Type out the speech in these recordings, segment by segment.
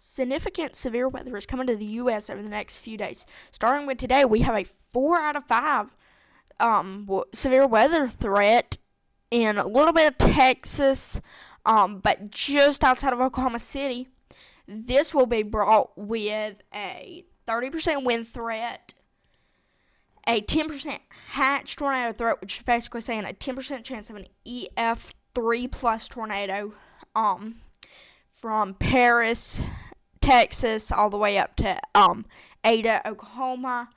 Significant severe weather is coming to the U.S. over the next few days. Starting with today, we have a 4 out of 5 severe weather threat in a little bit of Texas, but just outside of Oklahoma City. This will be brought with a 30% wind threat, a 10% hatch tornado threat, which is basically saying a 10% chance of an EF3 plus tornado from Paris, Texas, all the way up to Ada, Oklahoma.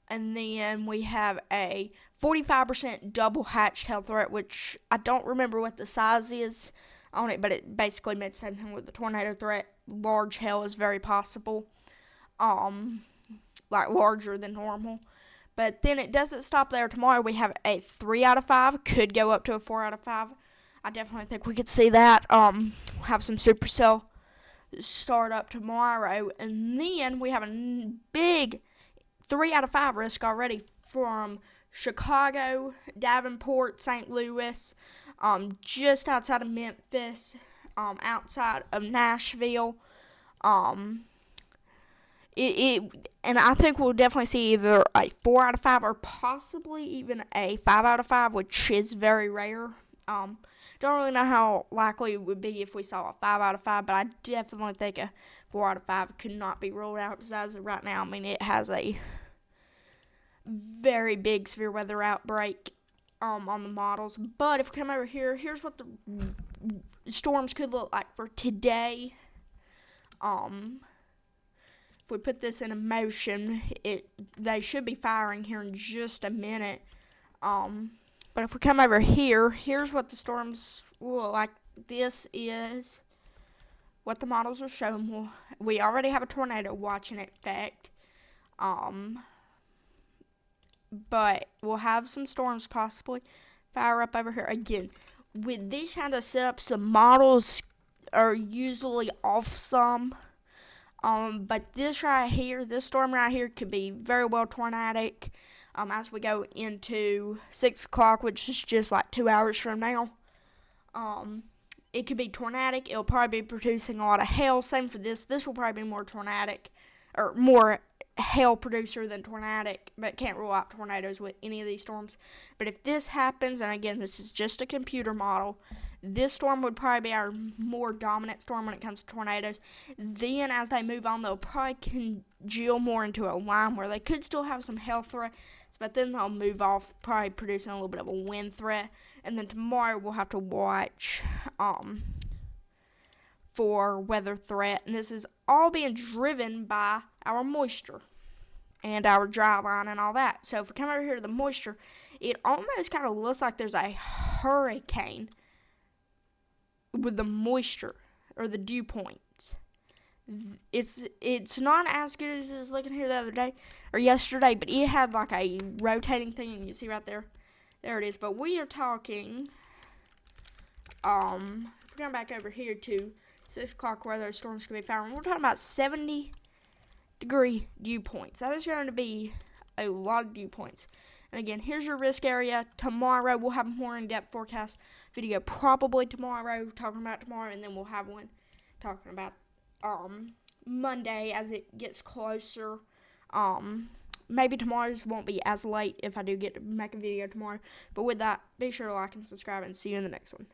And then we have a 45% double hatch tail threat, which I don't remember what the size is on it, but it basically meant the same thing with the tornado threat. Large hail is very possible, like larger than normal. But then it doesn't stop there. Tomorrow we have a 3 out of 5, could go up to a 4 out of 5. I definitely think we could see that. Have some supercell start up tomorrow, and then we have a big 3 out of 5 risk already from Chicago, Davenport, St. Louis, just outside of Memphis, outside of Nashville. And I think we'll definitely see either a 4 out of 5 or possibly even a 5 out of 5, which is very rare. Don't really know how likely it would be if we saw a 5 out of 5, but I definitely think a 4 out of 5 could not be ruled out, because as of right now, I mean, it has a very big severe weather outbreak on the models. But if we come over here, here's what the storms could look like for today. If we put this in motion, they should be firing here in just a minute. But if we come over here, here's what the storms will look like. This is what the models are showing. We already have a tornado watch in effect. But we'll have some storms possibly fire up over here. Again, with these kind of setups, the models are usually off some. But this right here, this storm right here, could be very well tornadic as we go into 6 o'clock, which is just like 2 hours from now. It could be tornadic. It'll probably be producing a lot of hail. Same for this. This will probably be more tornadic, or more hail producer than tornadic, but can't rule out tornadoes with any of these storms. But if this happens, and again, this is just a computer model, this storm would probably be our more dominant storm when it comes to tornadoes. Then as they move on, they'll probably congeal more into a line where they could still have some hail threats, but then they'll move off, probably producing a little bit of a wind threat. And then tomorrow we'll have to watch for weather threat, and this is all being driven by our moisture and our dry line and all that. So if we come over here to the moisture, it almost kind of looks like there's a hurricane with the moisture or the dew points. It's not as good as it was looking here the other day or yesterday, but it had like a rotating thing, and you see right there it is. But we are talking if we come back over here to 6 o'clock where those storms could be firing, we're talking about 70-degree dew points. That is going to be a lot of dew points. And again, here's your risk area. Tomorrow we'll have a more in-depth forecast video, probably tomorrow, talking about tomorrow, and then we'll have one talking about Monday as it gets closer. Maybe tomorrow's won't be as late if I do get to make a video tomorrow. But with that, be sure to like and subscribe, and see you in the next one.